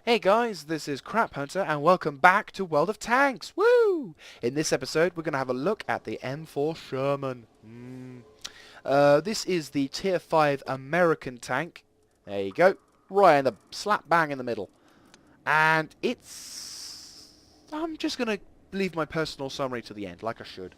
Hey guys, this is Crap Hunter and welcome back to World of Tanks. Woo! In this episode we're going to have a look at the M4 Sherman. This is the Tier 5 American tank. There you go. Right in the slap bang in the middle. And I'm just going to leave my personal summary to the end, like I should.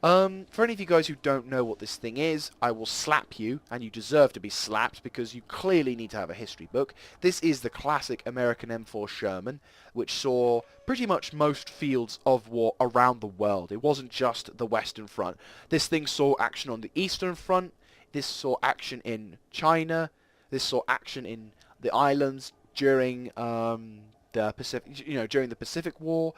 For any of you guys who don't know what this thing is, I will slap you, and you deserve to be slapped because you clearly need to have a history book. This is the classic American M4 Sherman, which saw pretty much most fields of war around the world. It wasn't just the Western Front. This thing saw action on the Eastern Front. This saw action in China. This saw action in the islands during the Pacific, during the Pacific War.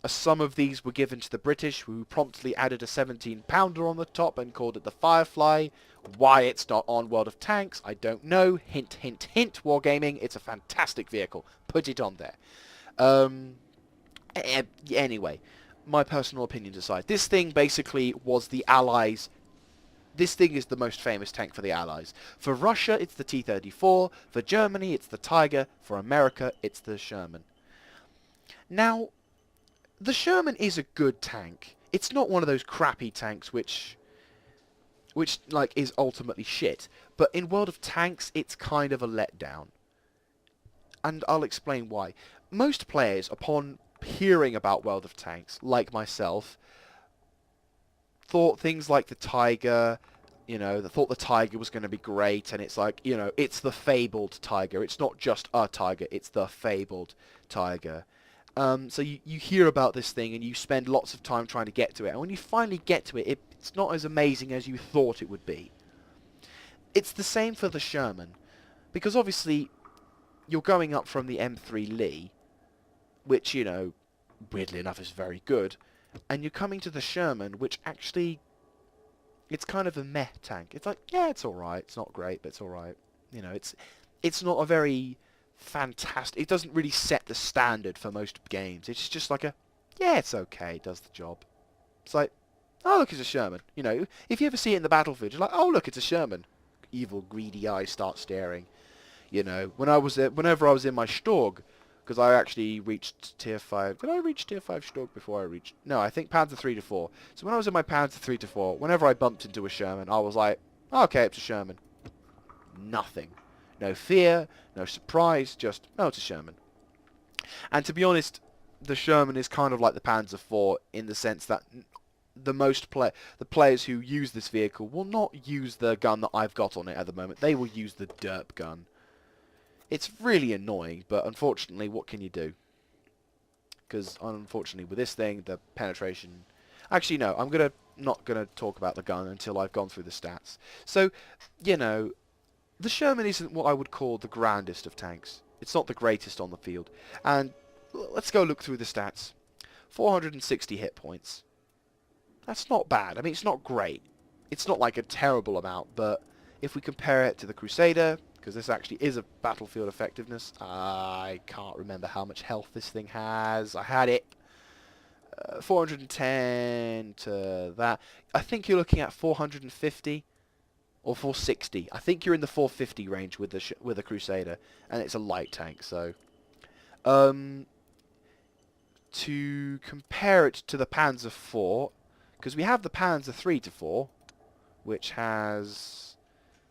Some of these were given to the British, who promptly added a 17-pounder on the top and called it the Firefly. Why it's not on World of Tanks, I don't know. Hint, hint, hint, Wargaming. It's a fantastic vehicle. Put it on there. Anyway, my personal opinions aside, this thing basically was the Allies. This thing is the most famous tank for the Allies. For Russia, it's the T-34. For Germany, it's the Tiger. For America, it's the Sherman. Now, the Sherman is a good tank. It's not one of those crappy tanks which like is ultimately shit. But in World of Tanks, it's kind of a letdown. And I'll explain why. Most players, upon hearing about World of Tanks, like myself, thought things like the Tiger, they thought the Tiger was going to be great, and it's like, it's the fabled Tiger. It's not just a Tiger, it's the fabled Tiger. So you hear about this thing and you spend lots of time trying to get to it. And when you finally get to it, it's not as amazing as you thought it would be. It's the same for the Sherman. Because obviously, you're going up from the M3 Lee, which, weirdly enough is very good. And you're coming to the Sherman, which actually, it's kind of a meh tank. It's like, yeah, it's alright. It's not great, but it's alright. It's not a very fantastic. It doesn't really set the standard for most games. It's just like it's okay, it does the job. It's like, oh look, it's a Sherman. If you ever see it in the battlefield, you're like, oh look, it's a Sherman. Evil greedy eyes start staring. Whenever I was in my Storg, because I actually reached Tier 5. Did I reach Tier 5 Storg before I reached? No, I think Panzer 3 to 4. So when I was in my Panzer 3 to 4, whenever I bumped into a Sherman, I was like, oh, okay, it's a Sherman. Nothing. No fear, no surprise, just, oh, it's a Sherman. And to be honest, the Sherman is kind of like the Panzer IV in the sense that the players who use this vehicle will not use the gun that I've got on it at the moment. They will use the derp gun. It's really annoying, but unfortunately, what can you do? Because unfortunately, with this thing, the penetration... Actually, no, I'm not gonna talk about the gun until I've gone through the stats. So, the Sherman isn't what I would call the grandest of tanks. It's not the greatest on the field. And let's go look through the stats. 460 hit points. That's not bad. I mean, it's not great. It's not like a terrible amount, but if we compare it to the Crusader, because this actually is a battlefield effectiveness, I can't remember how much health this thing has. I had it. 410 to that. I think you're looking at 450. Or 460. I think you're in the 450 range with the Crusader, and it's a light tank. So, to compare it to the Panzer IV, because we have the Panzer 3 to 4, which has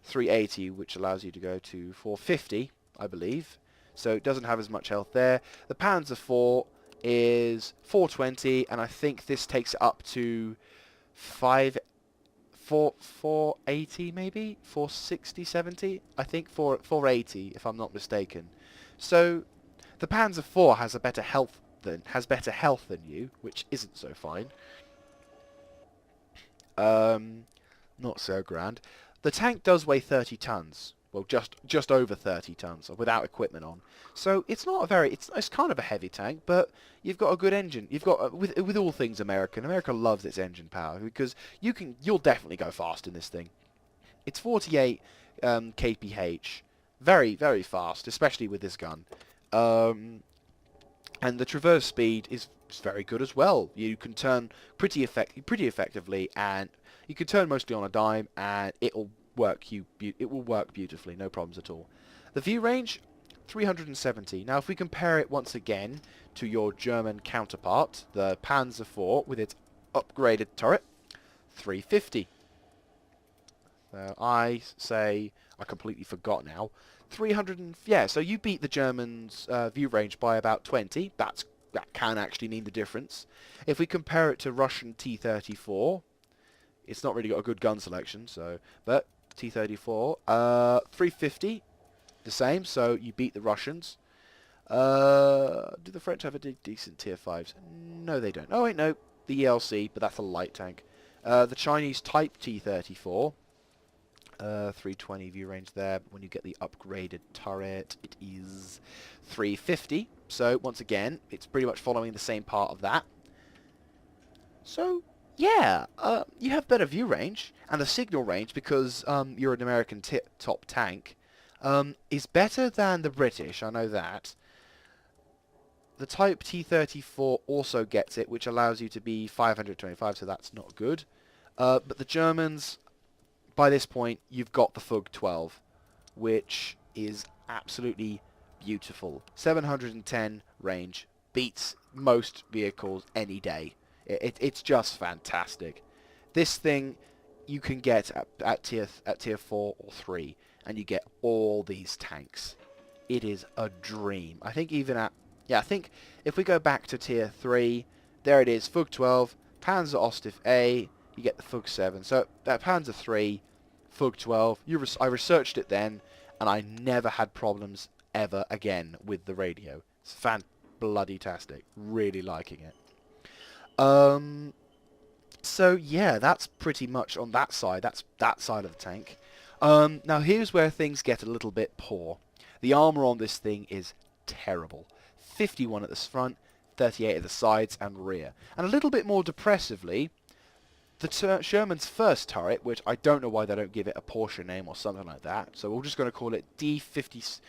380, which allows you to go to 450, I believe. So it doesn't have as much health there. The Panzer IV is 420, and I think this takes it up to 480 maybe? 460, 70? I think 480 if I'm not mistaken. So the Panzer IV has better health than you, which isn't so fine. Not so grand. The tank does weigh 30 tons. Well, just over 30 tons without equipment on. So it's not a very it's kind of a heavy tank, but you've got a good engine. You've got with all things American. America loves its engine power because you'll definitely go fast in this thing. It's 48 kph, very very fast, especially with this gun. And the traverse speed is very good as well. You can turn pretty effectively, and you can turn mostly on a dime, and it will work beautifully, no problems at all. The view range, 370. Now, if we compare it once again to your German counterpart, the Panzer IV with its upgraded turret, 350. I say, I completely forgot now, 300 and, yeah, so you beat the Germans' view range by about 20. That can actually mean the difference. If we compare it to Russian T-34, it's not really got a good gun selection, so, but T-34, 350, the same, so you beat the Russians. Do the French have a decent tier 5s? No, they don't. Oh, wait, no, the ELC, but that's a light tank. The Chinese Type T-34, 320 view range there. When you get the upgraded turret, it is 350. So, once again, it's pretty much following the same part of that. So, yeah, you have better view range, and the signal range, because you're an American top tank, is better than the British, I know that. The Type T-34 also gets it, which allows you to be 525, so that's not good. But the Germans, by this point, you've got the FUG-12, which is absolutely beautiful. 710 range, beats most vehicles any day. It's just fantastic. This thing you can get at tier 4 or 3, and you get all these tanks. It is a dream. I think even at, yeah, I think if we go back to tier 3, there it is, FUG-12, Panzer Ostef A, you get the FUG-7. So that Panzer 3, FUG-12, I researched it then, and I never had problems ever again with the radio. It's fan-bloody-tastic. Really liking it. So yeah, that's pretty much on that side. That's that side of the tank. Now here's where things get a little bit poor. The armor on this thing is terrible. 51 at the front, 38 at the sides and rear. And a little bit more depressively, the Sherman's first turret, which I don't know why they don't give it a Porsche name or something like that, so we're just going to call it D50,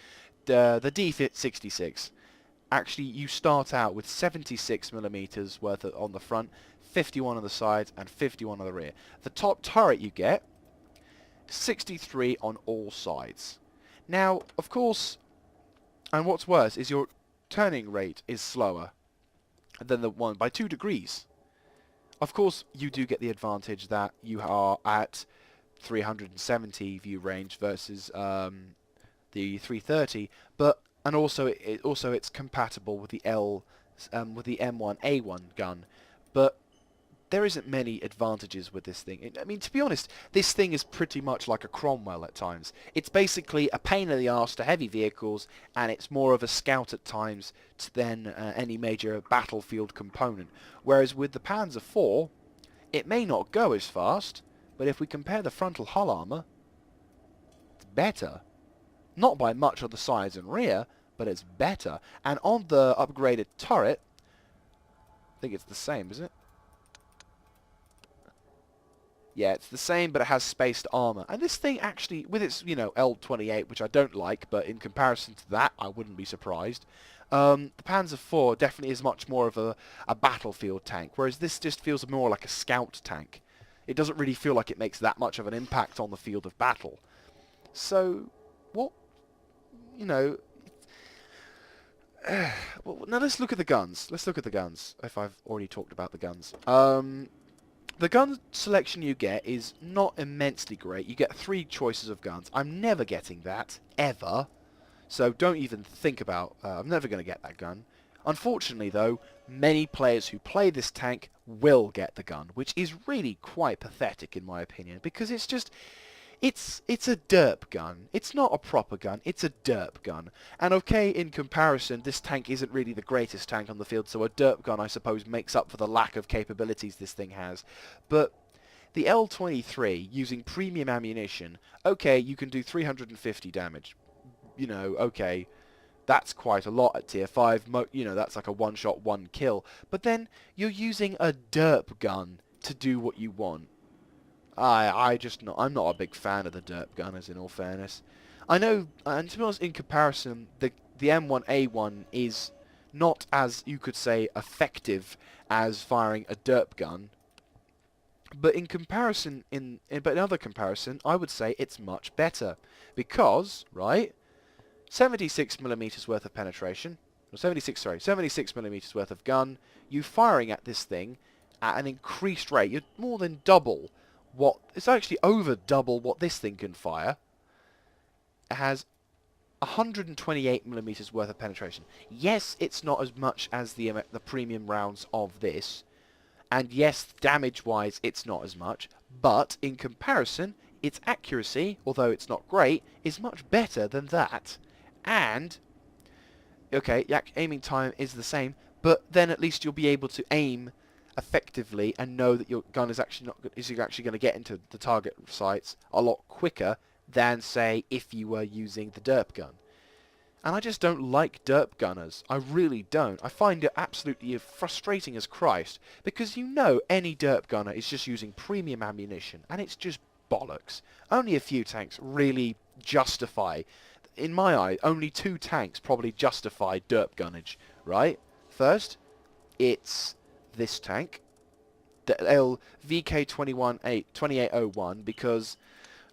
the D66. Actually, you start out with 76mm worth on the front, 51 on the sides, and 51 on the rear. The top turret you get, 63 on all sides. Now, of course, and what's worse is your turning rate is slower than the one by 2 degrees. Of course, you do get the advantage that you are at 370 view range versus the 330, but and also it's compatible with the with the M1A1 gun, but there isn't many advantages with this thing. I mean, to be honest, this thing is pretty much like a Cromwell at times. It's basically a pain in the arse to heavy vehicles, and it's more of a scout at times than any major battlefield component. Whereas with the Panzer IV, it may not go as fast, but if we compare the frontal hull armor, it's better. Not by much on the sides and rear, but it's better. And on the upgraded turret, I think it's the same, is it? Yeah, it's the same, but it has spaced armor. And this thing actually, with its, L28, which I don't like, but in comparison to that, I wouldn't be surprised. The Panzer IV definitely is much more of a battlefield tank, whereas this just feels more like a scout tank. It doesn't really feel like it makes that much of an impact on the field of battle. So, what, well, now let's look at the guns. Let's look at the guns, if I've already talked about the guns. The gun selection you get is not immensely great. You get 3 choices of guns. I'm never getting that, ever. So don't even think about, I'm never going to get that gun. Unfortunately though, many players who play this tank will get the gun, which is really quite pathetic in my opinion, because it's just, it's a derp gun. It's not a proper gun, it's a derp gun. And okay, in comparison, this tank isn't really the greatest tank on the field, so a derp gun I suppose makes up for the lack of capabilities this thing has. But the L23, using premium ammunition, okay, you can do 350 damage. Okay, that's quite a lot at tier 5, that's like a one-shot, one-kill. But then, you're using a derp gun to do what you want. I'm not a big fan of the derp gunners, in all fairness. I know, and to be honest, in comparison, the M1A1 is not as, you could say, effective as firing a derp gun. But in comparison, but in other comparison, I would say it's much better. Because, right, 76 millimeters worth of penetration, or 76 millimeters worth of gun. You firing at this thing at an increased rate. You're more than double what, it's actually over double what this thing can fire. It has 128 millimeters worth of penetration. Yes, it's not as much as the premium rounds of this, and yes, damage-wise, it's not as much, but in comparison, its accuracy, although it's not great, is much better than that. And, okay, aiming time is the same, but then at least you'll be able to aim effectively and know that your gun is actually going to get into the target sites a lot quicker than, say, if you were using the derp gun. And I just don't like derp gunners. I really don't. I find it absolutely frustrating as Christ, because you know any derp gunner is just using premium ammunition, and it's just bollocks. Only a few tanks really justify, in my eye, only 2 tanks probably justify derp gunnage, right? First, it's this tank, the VK2801, because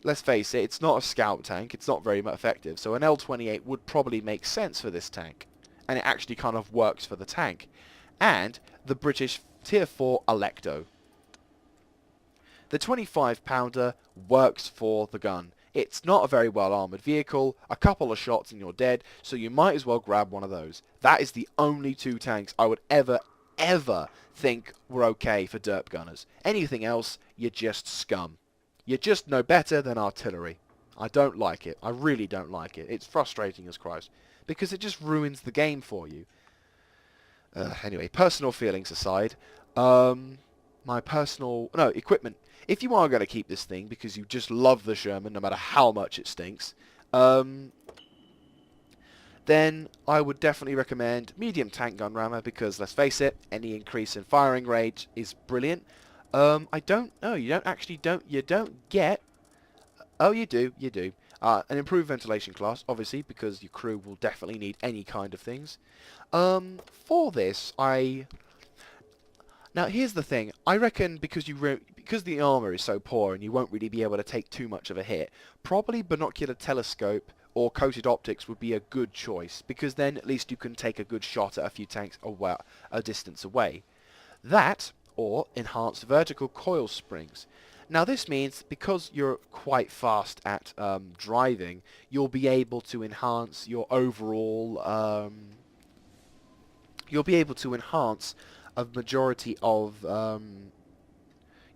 let's face it, it's not a scout tank, it's not very effective, so an L28 would probably make sense for this tank, and it actually kind of works for the tank. And the British Tier 4 Alecto. The 25 pounder works for the gun. It's not a very well armoured vehicle, a couple of shots and you're dead, so you might as well grab one of those. That is the only 2 tanks I would ever think were okay for derp gunners. Anything else, you're just scum. You're just no better than artillery. I don't like it. I really don't like it. It's frustrating as Christ, because it just ruins the game for you. Anyway, personal feelings aside, equipment. If you are going to keep this thing because you just love the Sherman, no matter how much it stinks, then I would definitely recommend medium tank gun rammer, because let's face it, any increase in firing range is brilliant. I don't know. You don't get. Oh, you do. An improved ventilation class, obviously, because your crew will definitely need any kind of things. For this, now here's the thing. I reckon because the armor is so poor and you won't really be able to take too much of a hit, probably binocular telescope or coated optics would be a good choice, because then at least you can take a good shot at a few tanks a distance away. That, or enhanced vertical coil springs. Now this means, because you're quite fast at driving, you'll be able to enhance your overall, you'll be able to enhance a majority of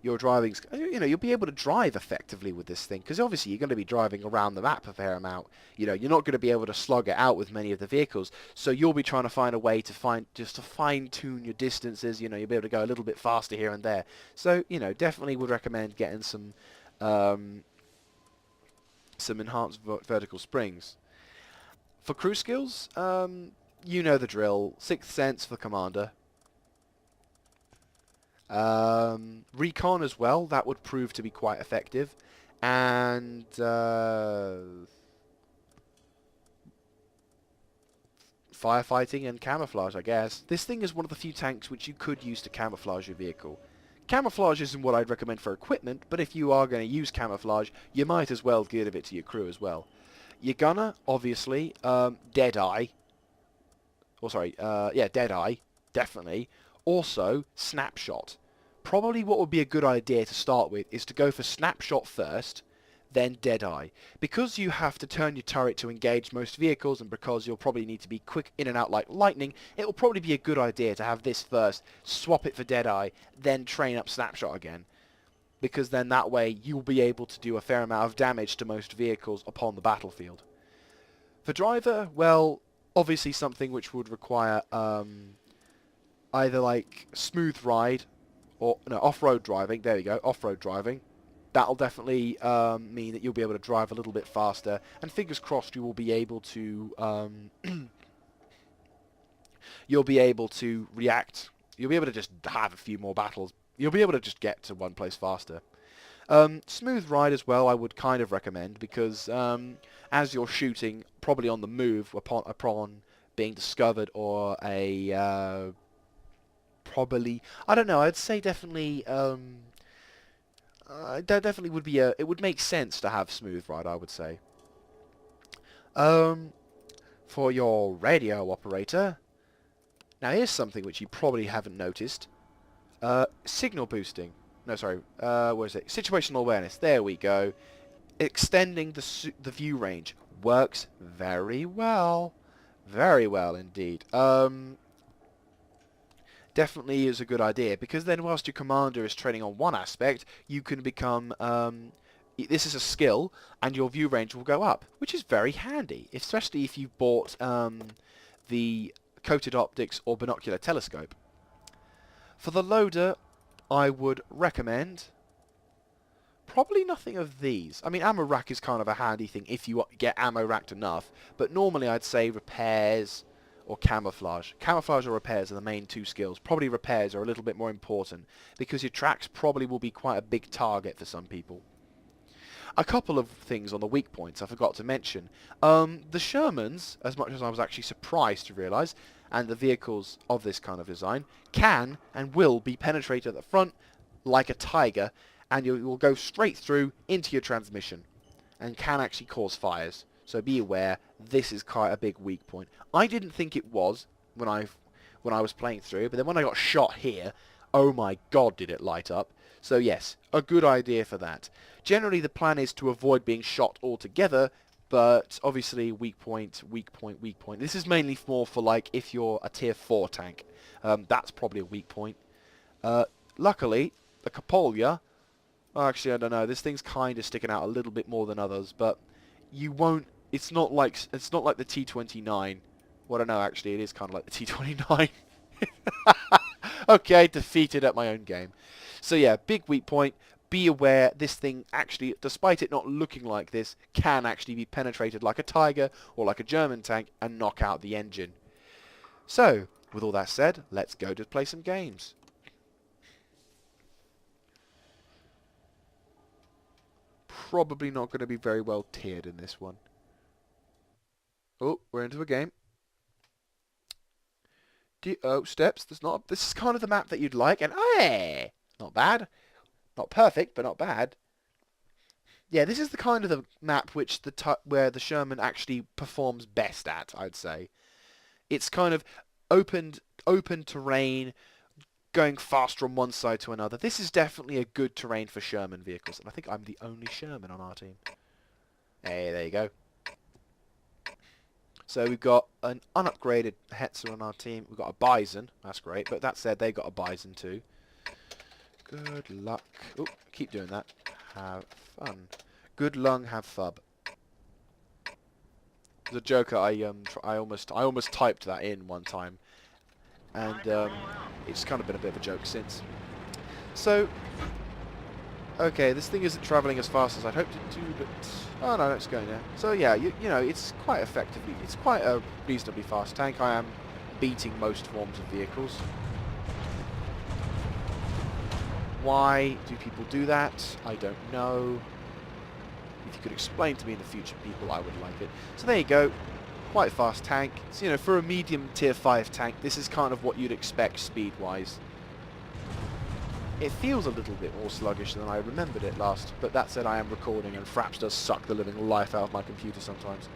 your driving. You'll be able to drive effectively with this thing, because obviously you're going to be driving around the map a fair amount. You're not going to be able to slug it out with many of the vehicles, so you'll be trying to find a way to fine-tune your distances. You'll be able to go a little bit faster here and there. So definitely would recommend getting some enhanced vertical springs. For crew skills, you know the drill. Sixth sense for commander. Recon as well, that would prove to be quite effective. And firefighting and camouflage, I guess. This thing is one of the few tanks which you could use to camouflage your vehicle. Camouflage isn't what I'd recommend for equipment, but if you are going to use camouflage, you might as well give it to your crew as well. Your gunner, obviously, Deadeye. Deadeye, definitely. Also, Snapshot. Probably what would be a good idea to start with is to go for Snapshot first, then Deadeye. Because you have to turn your turret to engage most vehicles, and because you'll probably need to be quick in and out like lightning, it will probably be a good idea to have this first, swap it for Deadeye, then train up Snapshot again. Because then that way you'll be able to do a fair amount of damage to most vehicles upon the battlefield. For driver, well, obviously something which would require either like smooth ride, or no, off-road driving. There we go, off-road driving. That'll definitely mean that you'll be able to drive a little bit faster, and fingers crossed you will be able to you'll be able to react. You'll be able to just have a few more battles. You'll be able to just get to one place faster. Smooth ride as well I would kind of recommend, because as you're shooting, probably on the move upon being discovered, or a probably, I don't know, I'd say definitely that definitely would be it would make sense to have smooth ride, I would say. For your radio operator, now here's something which you probably haven't noticed. Signal boosting. No, sorry. What is it? Situational awareness. There we go. Extending the view range works very well. Very well indeed. Definitely is a good idea, because then whilst your commander is training on one aspect, you can become... this is a skill, and your view range will go up, which is very handy, especially if you've bought the coated optics or binocular telescope. For the loader, I would recommend probably nothing of these. I mean, ammo rack is kind of a handy thing if you get ammo racked enough, but normally I'd say repairs or camouflage. Camouflage or repairs are the main two skills. Probably repairs are a little bit more important, because your tracks probably will be quite a big target for some people. A couple of things on the weak points I forgot to mention. The Shermans, as much as I was actually surprised to realise, and the vehicles of this kind of design, can and will be penetrated at the front like a tiger, and you will go straight through into your transmission, and can actually cause fires. So be aware, this is quite a big weak point. I didn't think it was when I was playing through, but then when I got shot here, oh my god did it light up. So yes, a good idea for that. Generally the plan is to avoid being shot altogether, but obviously weak point, weak point, weak point. This is mainly more for like if you're a tier 4 tank. That's probably a weak point. Luckily, the Capolia, actually I don't know, this thing's kind of sticking out a little bit more than others, but you won't, it's not like the T-29. Well, I don't know, actually it is kind of like the T-29. Okay, defeated at my own game. So yeah, big weak point. Be aware, this thing actually, despite it not looking like this, can actually be penetrated like a Tiger or like a German tank and knock out the engine. So, with all that said, let's go to play some games. Probably not going to be very well tiered in this one. Oh, we're into a game. Oh, steps. This is kind of the map that you'd like, and hey, not bad. Not perfect, but not bad. Yeah, this is the kind of the map which where the Sherman actually performs best at, I'd say. It's kind of open terrain, going fast from one side to another. This is definitely a good terrain for Sherman vehicles, and I think I'm the only Sherman on our team. Hey, there you go. So we've got an unupgraded Hetzer on our team. We've got a Bison. That's great. But that said, they've got a Bison too. Good luck. Oh, keep doing that. Have fun. Good lung, have fub. As a joker, I almost typed that in one time, and it's kind of been a bit of a joke since. So, okay, this thing isn't travelling as fast as I'd hoped it to, but oh no, it's going there. So yeah, you know, it's quite effectively, it's quite a reasonably fast tank. I am beating most forms of vehicles. Why do people do that? I don't know. If you could explain to me in the future, people, I would like it. So there you go. Quite a fast tank. So, you know, for a medium tier 5 tank, this is kind of what you'd expect speed-wise. It feels a little bit more sluggish than I remembered it last, but that said, I am recording, and Fraps does suck the living life out of my computer sometimes.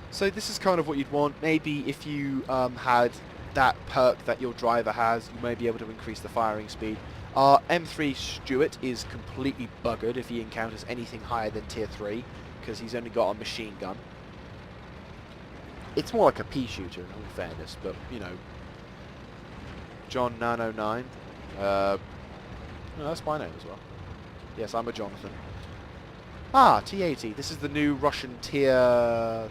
So this is kind of what you'd want. Maybe if you had that perk that your driver has, you may be able to increase the firing speed. Our M4 Stuart is completely buggered if he encounters anything higher than tier 3, because he's only got a machine gun. It's more like a pea shooter in all fairness, but, you know. John 909. No, that's my name as well. Yes, I'm a Jonathan. Ah, T-80. This is the new Russian tier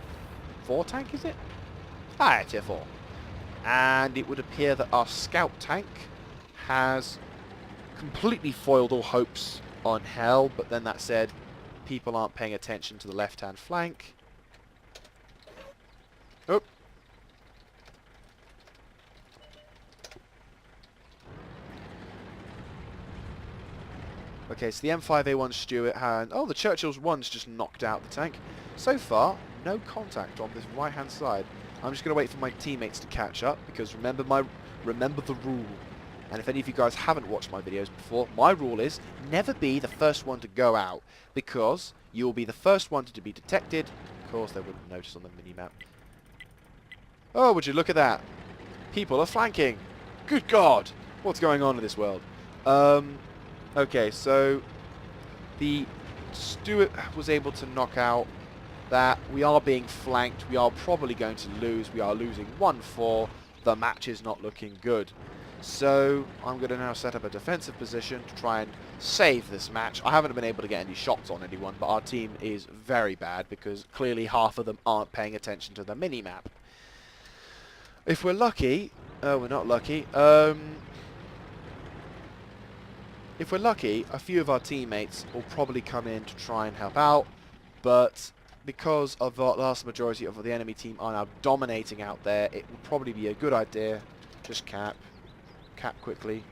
4 tank, is it? Ah, tier 4. And it would appear that our scout tank has completely foiled all hopes on hell, but then that said, people aren't paying attention to the left-hand flank. Oh. Okay, so the M5A1 Stuart had... Oh, the Churchill's 1's just knocked out the tank. So far, no contact on this right-hand side. I'm just going to wait for my teammates to catch up, because remember the rule. And if any of you guys haven't watched my videos before, my rule is never be the first one to go out, because you will be the first one to be detected. Of course, they wouldn't notice on the mini-map. Oh, would you look at that? People are flanking. Good God! What's going on in this world? Okay, so the Stuart was able to knock out that. We are being flanked. We are probably going to lose. We are losing 1-4. The match is not looking good. So I'm going to now set up a defensive position to try and save this match. I haven't been able to get any shots on anyone, but our team is very bad because clearly half of them aren't paying attention to the mini-map. If we're lucky... Oh, we're not lucky. If we're lucky, a few of our teammates will probably come in to try and help out, but because of the vast majority of the enemy team are now dominating out there, it would probably be a good idea. Just cap quickly.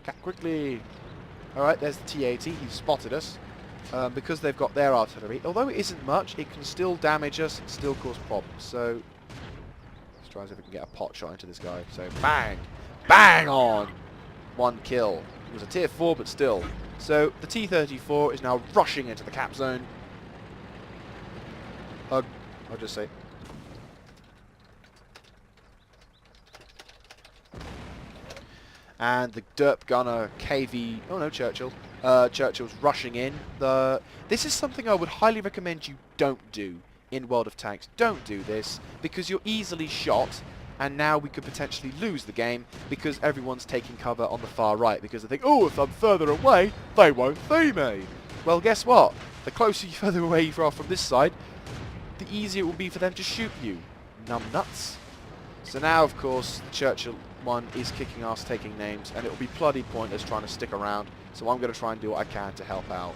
Cap quickly. Alright, there's the T-80. He's spotted us. Because they've got their artillery, although it isn't much, it can still damage us and still cause problems. So let's try and see if we can get a pot shot into this guy. So bang! Bang on! 1 kill. It was a tier 4, but still. So the T-34 is now rushing into the cap zone. I'll just say. And the derp gunner KV... Oh no, Churchill. Churchill's rushing in. This is something I would highly recommend you don't do in World of Tanks. Don't do this, because you're easily shot, and now we could potentially lose the game because everyone's taking cover on the far right, because they think, oh, if I'm further away, they won't see me. Well, guess what? The closer you're further away you are from this side, the easier it will be for them to shoot you. Numbnuts. So now, of course, the Churchill one is kicking ass, taking names, and it will be bloody pointless trying to stick around. So I'm going to try and do what I can to help out.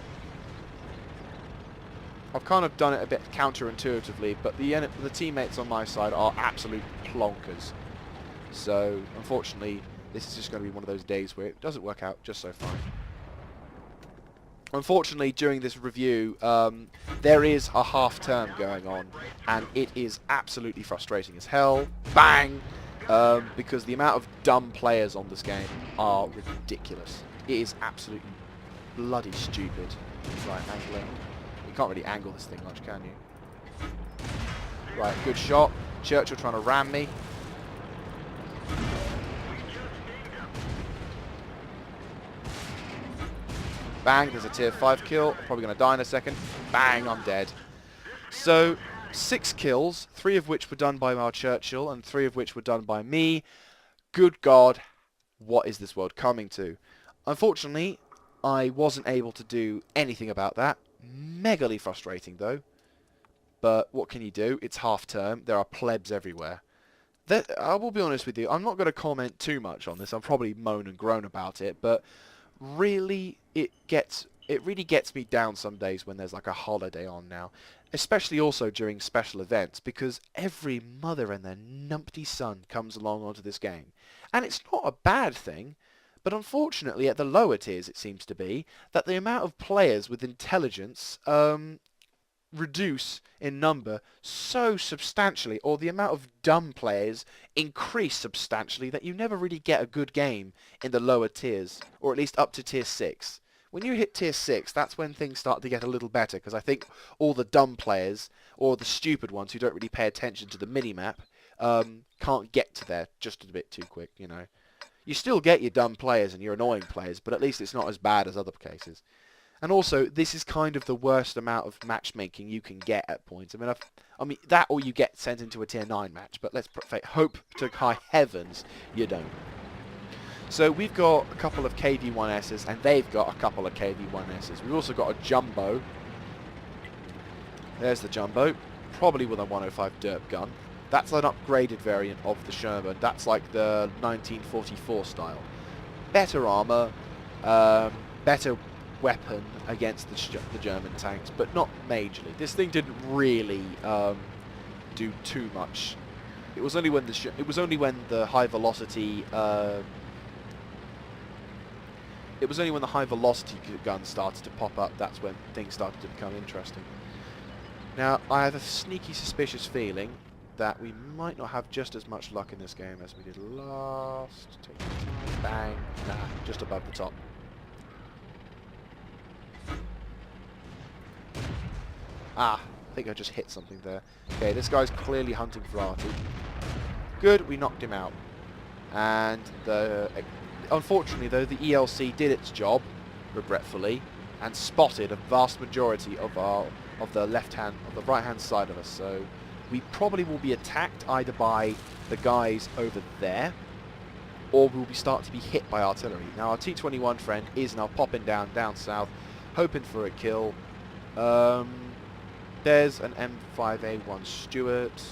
I've kind of done it a bit counterintuitively, but the teammates on my side are absolute plonkers. So, unfortunately, this is just going to be one of those days where it doesn't work out just so fine. Unfortunately, during this review, there is a half-term going on, and it is absolutely frustrating as hell. Bang! Because the amount of dumb players on this game are ridiculous. It is absolutely bloody stupid. Right, angling. You can't really angle this thing much, can you? Right, good shot. Churchill trying to ram me. Bang, there's a tier 5 kill. I'm probably going to die in a second. Bang, I'm dead. So, 6 kills, 3 of which were done by our Churchill, and 3 of which were done by me. Good God, what is this world coming to? Unfortunately, I wasn't able to do anything about that. Megally frustrating, though. But what can you do? It's half term. There are plebs everywhere. I will be honest with you, I'm not going to comment too much on this. I'll probably moan and groan about it, but really, it really gets me down some days when there's like a holiday on now. Especially also during special events, because every mother and their numpty son comes along onto this game. And it's not a bad thing, but unfortunately at the lower tiers it seems to be that the amount of players with intelligence reduce in number so substantially, or the amount of dumb players increase substantially, that you never really get a good game in the lower tiers, or at least up to tier 6. When you hit tier 6, that's when things start to get a little better, because I think all the dumb players, or the stupid ones who don't really pay attention to the minimap, can't get to there just a bit too quick, you know. You still get your dumb players and your annoying players, but at least it's not as bad as other cases. And also, this is kind of the worst amount of matchmaking you can get at points. I mean that, or you get sent into a tier 9 match, but let's hope to high heavens you don't. So we've got a couple of KV-1Ss, and they've got a couple of KV-1Ss. We've also got a Jumbo. There's the Jumbo, probably with a 105 derp gun. That's an upgraded variant of the Sherman. That's like the 1944 style. Better armor, better weapon against the German tanks, but not majorly. This thing didn't really do too much. It was only when the high velocity gun started to pop up, that's when things started to become interesting. Now, I have a sneaky suspicious feeling that we might not have just as much luck in this game as we did last. Take your time. Bang. Nah, just above the top. Ah, I think I just hit something there. Okay, this guy's clearly hunting variety. Good, we knocked him out. And unfortunately though, the ELC did its job, regretfully, and spotted a vast majority of the right-hand side of us. So we probably will be attacked either by the guys over there, or we'll be start to be hit by artillery. Now our T-21 friend is now popping down south, hoping for a kill. There's an M5A1 Stuart.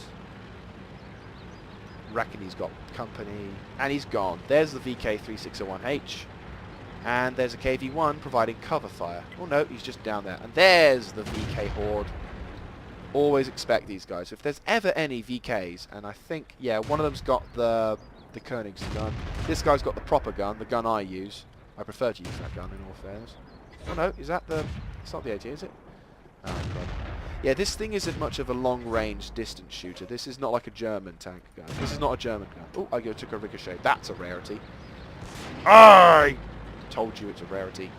Reckon he's got company, and he's gone. There's the VK3601H, and there's a KV-1 providing cover fire. Oh no, he's just down there. And there's the VK Horde. Always expect these guys. If there's ever any VKs, and I think, yeah, one of them's got the Koenigsegg gun. This guy's got the proper gun, the gun I use. I prefer to use that gun in all fairness. Oh no, is that the... It's not the AT, is it? Oh god. Yeah, this thing isn't much of a long-range distance shooter. This is not like a German tank gun. This is not a German gun. Oh, I took a ricochet. That's a rarity. I told you it's a rarity.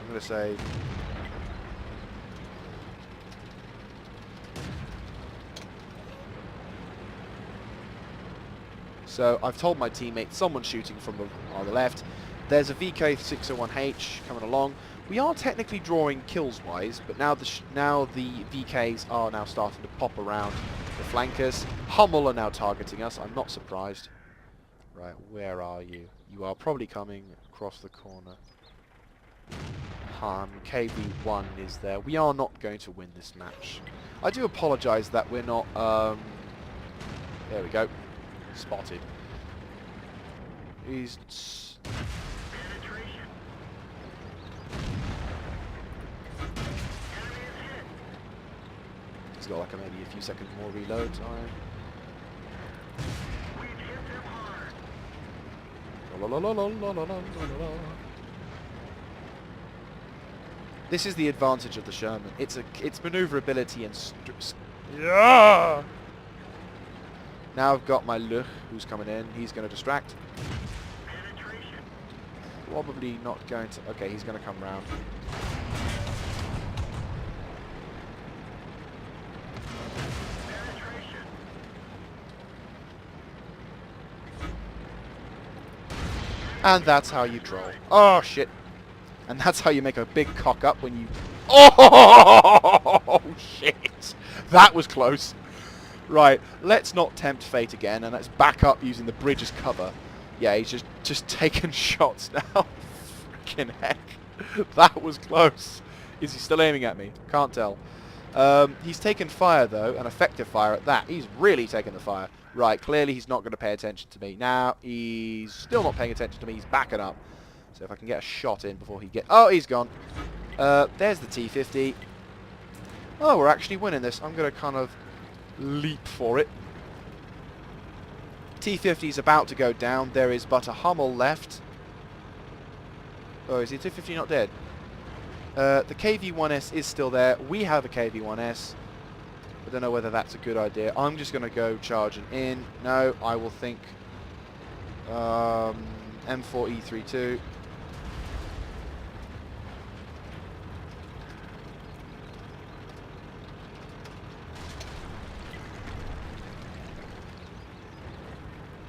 I'm going to say... So, I've told my teammate someone's shooting from on the left. There's a VK601H coming along. We are technically drawing kills-wise, but now the VKs are now starting to pop around the flankers. Hummel are now targeting us. I'm not surprised. Right, where are you? You are probably coming across the corner. KV-1 is there. We are not going to win this match. I do apologise that we're not... there we go. Spotted. He's... He's got like maybe a few seconds more reload time. This is the advantage of the Sherman. It's maneuverability and yeah. Now I've got my Luch, who's coming in. He's going to distract. Probably not going to... Okay, he's going to come round. And that's how you troll. Oh, shit. And that's how you make a big cock up when you... Oh, shit. That was close. Right, let's not tempt fate again, and let's back up using the bridge as cover. Yeah, he's just taking shots now. Freaking heck. That was close. Is he still aiming at me? Can't tell. He's taken fire, though, and effective fire at that. He's really taken the fire. Right, clearly he's not going to pay attention to me. Now, he's still not paying attention to me. He's backing up. So if I can get a shot in before he gets... Oh, he's gone. There's the T-50. Oh, we're actually winning this. I'm going to kind of leap for it. T-50 is about to go down. There is but a Hummel left. Oh, is the T-50 not dead? The KV-1S is still there. We have a KV-1S. I don't know whether that's a good idea. I'm just going to go charging in. No, I will think M4E32.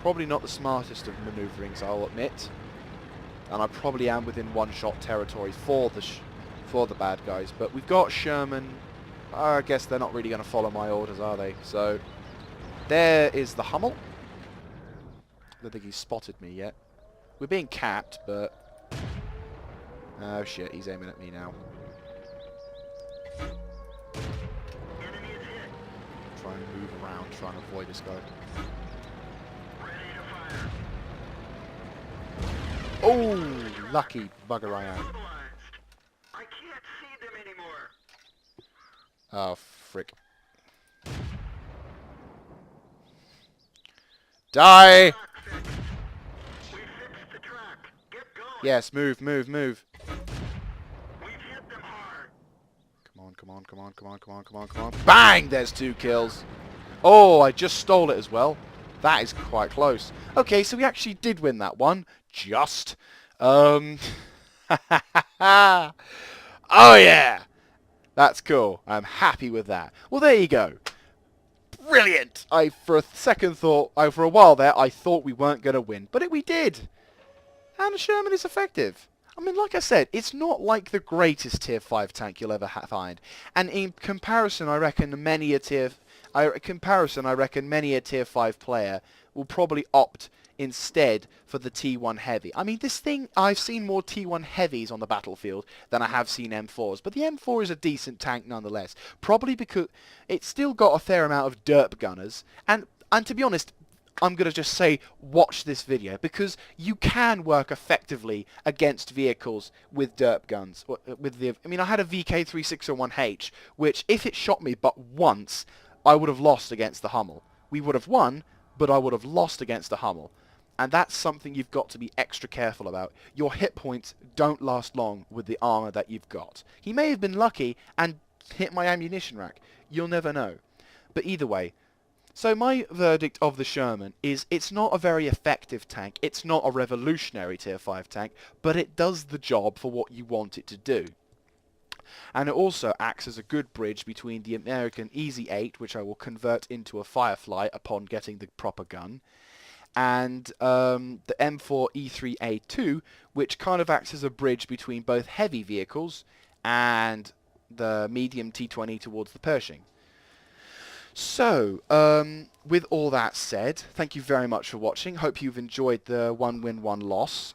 Probably not the smartest of maneuverings, I'll admit. And I probably am within one-shot territory for the bad guys. But we've got Sherman. I guess they're not really going to follow my orders, are they? So, there is the Hummel. I don't think he's spotted me yet. We're being capped, but... Oh shit, he's aiming at me now. Try and move around, trying to avoid this guy. Oh, lucky bugger I am. I can't see them anymore. Oh, frick. Die! We fixed the track. Get going. Yes, move, move, move. We've hit them hard. Come on, come on, come on, come on, come on, come on, come on. Bang! There's 2 kills. Oh, I just stole it as well. That is quite close. Okay, so we actually did win that one. Just. Um... oh yeah! That's cool. I'm happy with that. Well, there you go. Brilliant! For a second thought, for a while there, I thought we weren't going to win. But we did. And the Sherman is effective. I mean, like I said, it's not like the greatest Tier 5 tank you'll ever find. And in comparison, I reckon many a Tier 5 player will probably opt instead for the T1 Heavy. I mean, this thing, I've seen more T1 Heavies on the battlefield than I have seen M4s, but the M4 is a decent tank nonetheless. Probably because it's still got a fair amount of derp gunners, and to be honest, I'm going to just say watch this video because you can work effectively against vehicles with derp guns. I mean, I had a VK3601H, which if it shot me but once, I would have lost against the Hummel. We would have won, but I would have lost against the Hummel. And that's something you've got to be extra careful about. Your hit points don't last long with the armor that you've got. He may have been lucky and hit my ammunition rack. You'll never know. But either way, so my verdict of the Sherman is it's not a very effective tank, it's not a revolutionary Tier 5 tank, but it does the job for what you want it to do. And it also acts as a good bridge between the American Easy 8, which I will convert into a Firefly upon getting the proper gun, and the M4 E3A2, which kind of acts as a bridge between both heavy vehicles and the medium T20 towards the Pershing. So, with all that said, thank you very much for watching. Hope you've enjoyed the 1 win, 1 loss.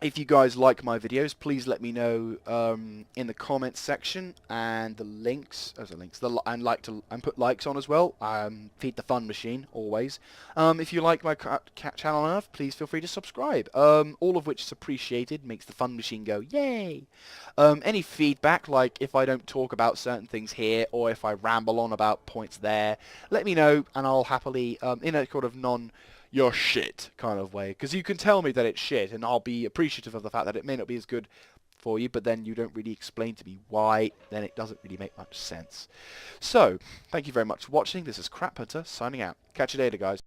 If you guys like my videos, please let me know in the comments section and the links, and put likes on as well. Feed the fun machine always. If you like my channel enough, please feel free to subscribe. All of which is appreciated, makes the fun machine go yay. Any feedback, like if I don't talk about certain things here or if I ramble on about points there, let me know and I'll happily in a sort of you're shit kind of way, because you can tell me that it's shit and I'll be appreciative of the fact that it may not be as good for you, but then you don't really explain to me why, then it doesn't really make much sense. So, thank you very much for watching. This is Crap Hunter signing out. Catch you later, guys.